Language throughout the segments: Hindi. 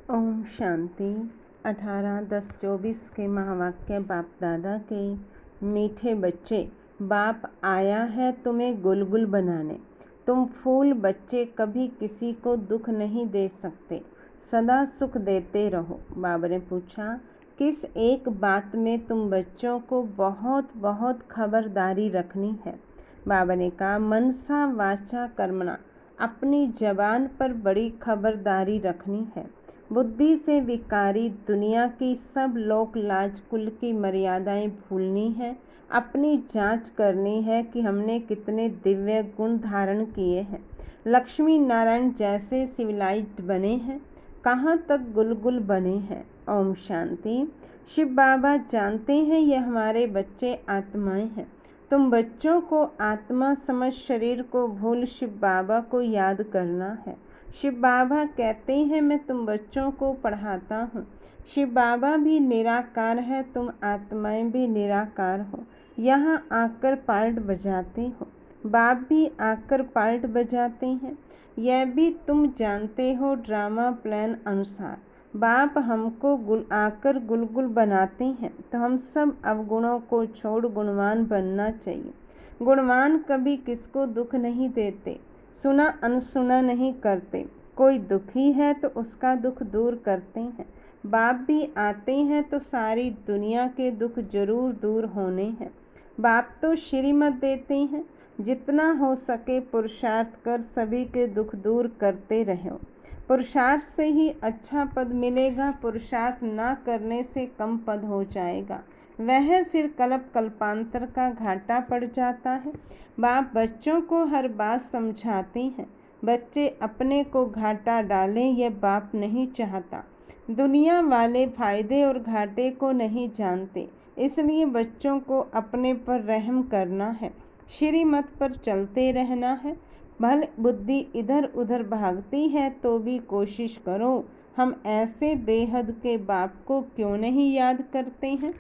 ओम शांति। 18-10-24 के महावाक्य बाप दादा के। मीठे बच्चे, बाप आया है तुम्हें गुलगुल बनाने। तुम फूल बच्चे कभी किसी को दुख नहीं दे सकते, सदा सुख देते रहो। बाबा ने पूछा, किस एक बात में तुम बच्चों को बहुत बहुत खबरदारी रखनी है? बाबा ने कहा, मनसा वाचा कर्मणा, अपनी जबान पर बड़ी खबरदारी रखनी है। बुद्धि से विकारी दुनिया की सब लोक लाज कुल की मर्यादाएं भूलनी है। अपनी जांच करनी है कि हमने कितने दिव्य गुण धारण किए हैं। लक्ष्मी नारायण जैसे सिविलाइज्ड बने हैं, कहाँ तक गुलगुल बने हैं। ओम शांति। शिव बाबा जानते हैं ये हमारे बच्चे आत्माएं हैं। तुम बच्चों को आत्मा समझ शरीर को भूल शिव बाबा को याद करना है। शिव बाबा कहते हैं मैं तुम बच्चों को पढ़ाता हूँ। शिव बाबा भी निराकार है, तुम आत्माएं भी निराकार हो। यहाँ आकर पार्ट बजाते हो, बाप भी आकर पार्ट बजाते हैं। यह भी तुम जानते हो ड्रामा प्लान अनुसार बाप हमको आकर गुलगुल बनाते हैं, तो हम सब अवगुणों को छोड़ गुणवान बनना चाहिए। गुणवान कभी किसको दुख नहीं देते, सुना अनसुना नहीं करते। कोई दुखी है तो उसका दुख दूर करते हैं। बाप भी आते हैं तो सारी दुनिया के दुख जरूर दूर होने हैं। बाप तो श्रीमत देते हैं, जितना हो सके पुरुषार्थ कर सभी के दुख दूर करते रहो। पुरुषार्थ से ही अच्छा पद मिलेगा, पुरुषार्थ ना करने से कम पद हो जाएगा। वह फिर कल्प कल्पांतर का घाटा पड़ जाता है। बाप बच्चों को हर बात समझाते हैं। बच्चे अपने को घाटा डालें, यह बाप नहीं चाहता। दुनिया वाले फायदे और घाटे को नहीं जानते, इसलिए बच्चों को अपने पर रहम करना है, श्रीमत पर चलते रहना है। भले बुद्धि इधर उधर भागती है तो भी कोशिश करो, हम ऐसे बेहद के बाप को क्यों नहीं याद करते हैं,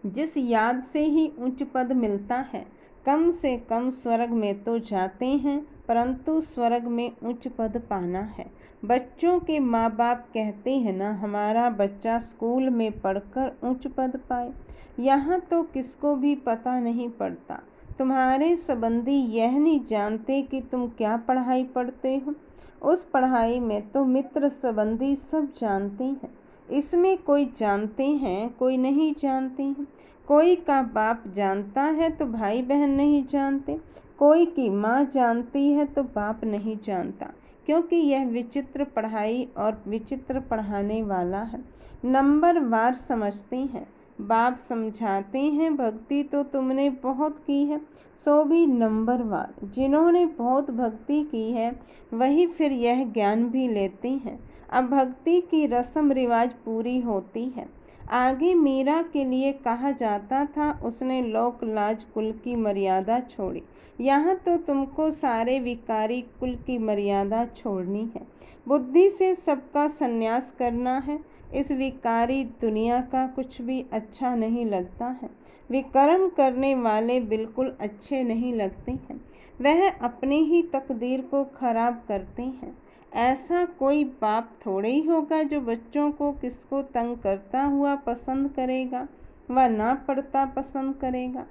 जिस याद से ही उच्च पद मिलता है। कम से कम स्वर्ग में तो जाते हैं, परंतु स्वर्ग में उच्च पद पाना है। बच्चों के माँ बाप कहते हैं ना, हमारा बच्चा स्कूल में पढ़कर उच्च पद पाए। यहाँ तो किसको भी पता नहीं पड़ता। तुम्हारे संबंधी यह नहीं जानते कि तुम क्या पढ़ाई पढ़ते हो। उस पढ़ाई में तो मित्र संबंधी सब जानते हैं। इसमें कोई जानते हैं, कोई नहीं जानते हैं। कोई का बाप जानता है तो भाई बहन नहीं जानते। कोई की माँ जानती है तो बाप नहीं जानता, क्योंकि यह विचित्र पढ़ाई और विचित्र पढ़ाने वाला है। नंबर वार समझते हैं। बाप समझाते हैं, भक्ति तो तुमने बहुत की है, सो भी नंबर वार। जिन्होंने बहुत भक्ति की है वही फिर यह ज्ञान भी लेते हैं। अब भक्ति की रस्म रिवाज पूरी होती है। आगे मीरा के लिए कहा जाता था, उसने लोक लाज कुल की मर्यादा छोड़ी। यहाँ तो तुमको सारे विकारी कुल की मर्यादा छोड़नी है। बुद्धि से सबका संन्यास करना है। इस विकारी दुनिया का कुछ भी अच्छा नहीं लगता है। विकर्म करने वाले बिल्कुल अच्छे नहीं लगते हैं। वह अपनी ही तकदीर को खराब करते हैं। ऐसा कोई बाप थोड़े ही होगा जो बच्चों को किसको तंग करता हुआ पसंद करेगा व ना पढ़ता पसंद करेगा।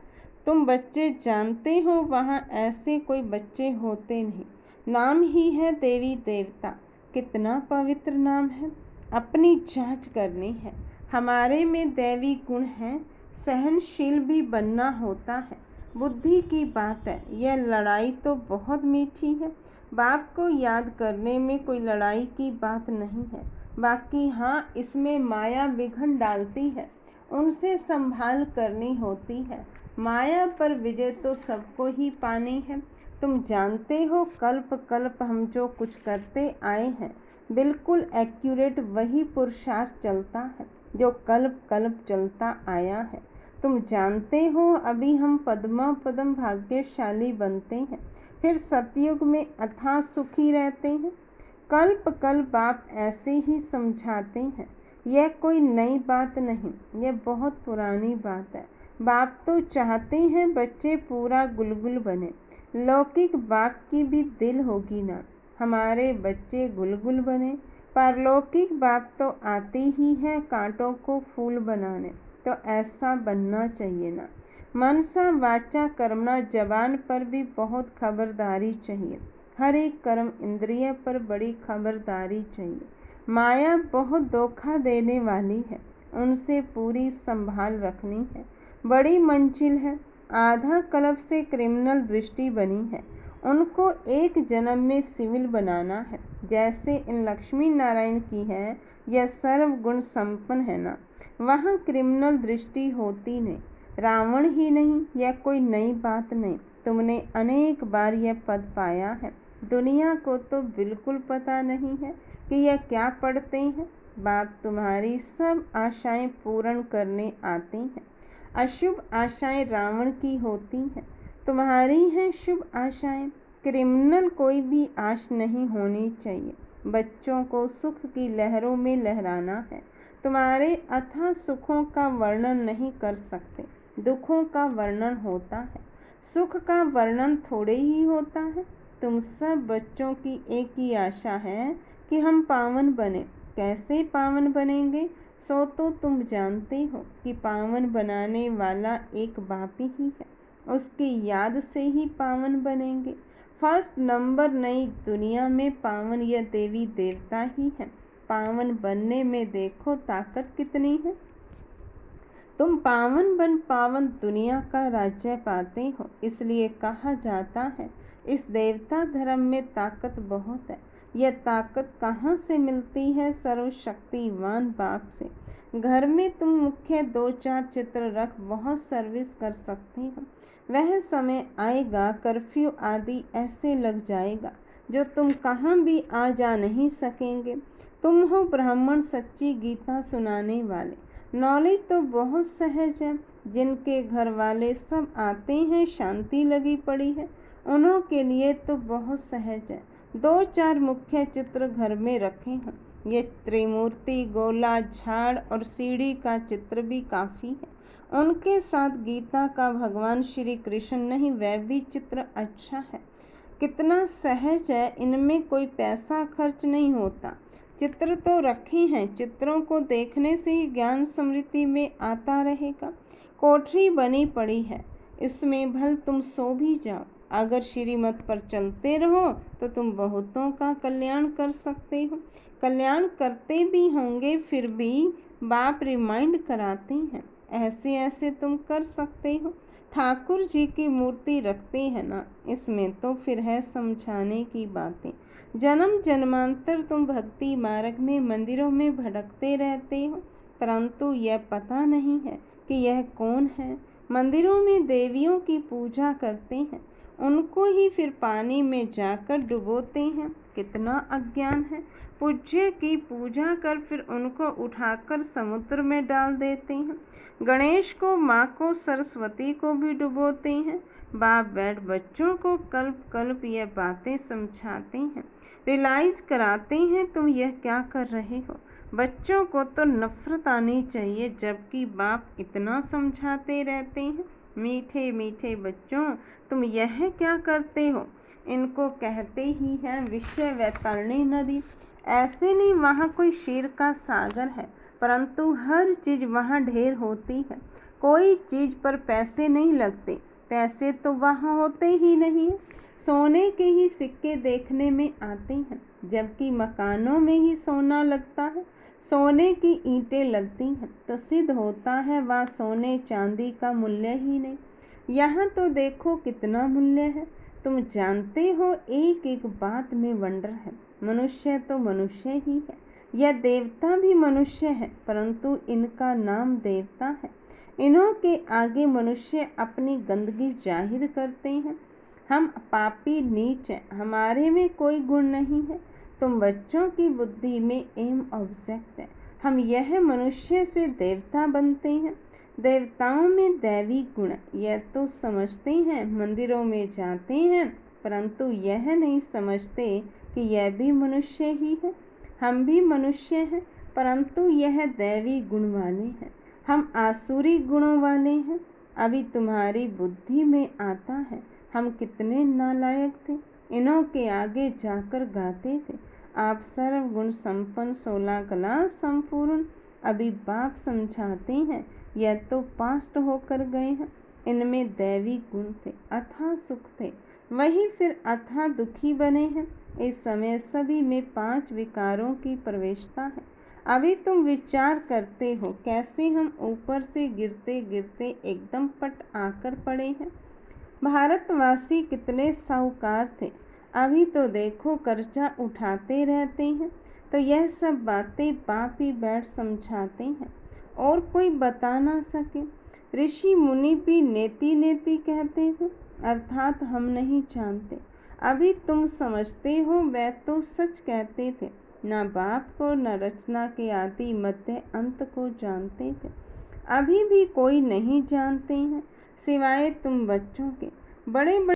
तुम बच्चे जानते हो वहाँ ऐसे कोई बच्चे होते नहीं। नाम ही है देवी देवता, कितना पवित्र नाम है। अपनी जांच करनी है। हमारे में दैवी गुण हैं, सहनशील भी बनना होता है। बुद्धि की बात है। यह लड़ाई तो बहुत मीठी है। बाप को याद करने में कोई लड़ाई की बात नहीं है। बाकी हाँ, इसमें माया विघ्न डालती है, उनसे संभाल करनी होती है। माया पर विजय तो सबको ही पानी है। तुम जानते हो कल्प कल्प हम जो कुछ करते आए हैं, बिल्कुल एक्यूरेट वही पुरुषार्थ चलता है जो कल्प कल्प चलता आया है। तुम जानते हो अभी हम पद्मा पद्म भाग्यशाली बनते हैं, फिर सतयुग में अथाह सुखी रहते हैं। कल्प कल्प बाप ऐसे ही समझाते हैं। यह कोई नई बात नहीं, यह बहुत पुरानी बात है। बाप तो चाहते हैं बच्चे पूरा गुलगुल बने। लौकिक बाप की भी दिल होगी ना, हमारे बच्चे गुलगुल बने। परलौकिक बाप तो आती ही है कांटों को फूल बनाने, तो ऐसा बनना चाहिए ना। मनसा वाचा कर्मणा, जबान पर भी बहुत खबरदारी चाहिए। हर एक कर्म इंद्रिय पर बड़ी खबरदारी चाहिए। माया बहुत धोखा देने वाली है, उनसे पूरी संभाल रखनी है। बड़ी मंजिल है, आधा कल्प से क्रिमिनल दृष्टि बनी है, उनको एक जन्म में सिविल बनाना है। जैसे इन लक्ष्मी नारायण की है, यह सर्व गुण संपन्न है ना, वहाँ क्रिमिनल दृष्टि होती नहीं। रावण ही नहीं, यह कोई नई बात नहीं, तुमने अनेक बार यह पद पाया है। दुनिया को तो बिल्कुल पता नहीं है कि यह क्या पढ़ते हैं। बाप तुम्हारी सब आशाएं पूर्ण करने आते हैं। अशुभ आशाएं रावण की होती हैं, तुम्हारी हैं शुभ आशाएं। क्रिमिनल कोई भी आश नहीं होनी चाहिए। बच्चों को सुख की लहरों में लहराना है। तुम्हारे अथाह सुखों का वर्णन नहीं कर सकते, दुखों का वर्णन होता है, सुख का वर्णन थोड़े ही होता है। तुम सब बच्चों की एक ही आशा है कि हम पावन बने। कैसे पावन बनेंगे, सो तो तुम जानते हो कि पावन बनाने वाला एक बाप ही है, उसकी याद से ही पावन बनेंगे। फर्स्ट नंबर नई दुनिया में पावन यह देवी देवता ही है। पावन बनने में देखो ताकत कितनी है। तुम पावन बन पावन दुनिया का राज्य पाते हो। इसलिए कहा जाता है इस देवता धर्म में ताकत बहुत है। यह ताकत कहाँ से मिलती है? सर्वशक्तिवान बाप से। घर में तुम मुख्य 2-4 चित्र रख बहुत सर्विस कर सकते हो। वह समय आएगा, कर्फ्यू आदि ऐसे लग जाएगा जो तुम कहाँ भी आ जा नहीं सकेंगे। तुम हो ब्राह्मण, सच्ची गीता सुनाने वाले। नॉलेज तो बहुत सहज है। जिनके घर वाले सब आते हैं, शांति लगी पड़ी है, उन्हों के लिए तो बहुत सहज है। 2-4 मुख्य चित्र घर में रखे हैं। ये त्रिमूर्ति, गोला, झाड़ और सीढ़ी का चित्र भी काफ़ी है। उनके साथ गीता का भगवान श्री कृष्ण नहीं, वह भी चित्र अच्छा है। कितना सहज है, इनमें कोई पैसा खर्च नहीं होता। चित्र तो रखे हैं, चित्रों को देखने से ही ज्ञान स्मृति में आता रहेगा। कोठरी बनी पड़ी है, इसमें भल तुम सो भी जाओ। अगर श्रीमत पर चलते रहो तो तुम बहुतों का कल्याण कर सकते हो। कल्याण करते भी होंगे, फिर भी बाप रिमाइंड कराते हैं, ऐसे ऐसे तुम कर सकते हो। ठाकुर जी की मूर्ति रखते हैं ना, इसमें तो फिर है समझाने की बातें। जन्म जन्मांतर तुम भक्ति मार्ग में मंदिरों में भटकते रहते हो, परंतु यह पता नहीं है कि यह कौन है। मंदिरों में देवियों की पूजा करते हैं, उनको ही फिर पानी में जाकर डुबोते हैं। कितना अज्ञान है। पूज्य की पूजा कर फिर उनको उठाकर समुद्र में डाल देते हैं। गणेश को, माँ को, सरस्वती को भी डुबोते हैं। बाप बैठ बच्चों को कल्प कल्प यह बातें समझाते हैं, रियलाइज कराते हैं तुम यह क्या कर रहे हो। बच्चों को तो नफरत आनी चाहिए, जबकि बाप इतना समझाते रहते हैं। मीठे मीठे बच्चों, तुम यह क्या करते हो? इनको कहते ही हैं विषय वैतरणी नदी। ऐसे नहीं वहाँ कोई क्षीर का सागर है, परंतु हर चीज़ वहाँ ढेर होती है। कोई चीज़ पर पैसे नहीं लगते, पैसे तो वहाँ होते ही नहीं। सोने के ही सिक्के देखने में आते हैं, जबकि मकानों में ही सोना लगता है। सोने की ईंटें लगती हैं तो सिद्ध होता है वह सोने चांदी का मूल्य ही नहीं। यहाँ तो देखो कितना मूल्य है। तुम जानते हो एक एक बात में वंडर है। मनुष्य तो मनुष्य ही है, यह देवता भी मनुष्य है, परंतु इनका नाम देवता है। इन्हों के आगे मनुष्य अपनी गंदगी जाहिर करते हैं। हम पापी नीच हैं, हमारे में कोई गुण नहीं है। तुम बच्चों की बुद्धि में एम ऑब्जेक्ट है। हम यह मनुष्य से देवता बनते हैं। देवताओं में दैवी गुण यह तो समझते हैं, मंदिरों में जाते हैं, परंतु यह नहीं समझते कि यह भी मनुष्य ही है। हम भी मनुष्य हैं, परंतु यह दैवी गुण वाले हैं, हम आसुरी गुणों वाले हैं। अभी तुम्हारी बुद्धि में आता है हम कितने नालायक थे, इन्हों के आगे जाकर गाते थे आप सर्वगुण संपन्न 16 कला संपूर्ण। अभी बाप समझाते हैं, यह तो पास्ट होकर गए हैं। इनमें दैवी गुण थे, अथाह सुख थे, वही फिर अथाह दुखी बने हैं। इस समय सभी में 5 विकारों की प्रवेशता है। अभी तुम विचार करते हो कैसे हम ऊपर से गिरते गिरते एकदम पट आकर पड़े हैं। भारतवासी कितने साहूकार थे, अभी तो देखो कर्जा उठाते रहते हैं। तो यह सब बातें बाप ही बैठ समझाते हैं और कोई बता ना सके। ऋषि मुनि भी नेति नेति कहते थे, अर्थात हम नहीं जानते। अभी तुम समझते हो, वह तो सच कहते थे। न बाप को न रचना के आदि मध्य अंत को जानते थे। अभी भी कोई नहीं जानते हैं सिवाय तुम बच्चों के। बड़े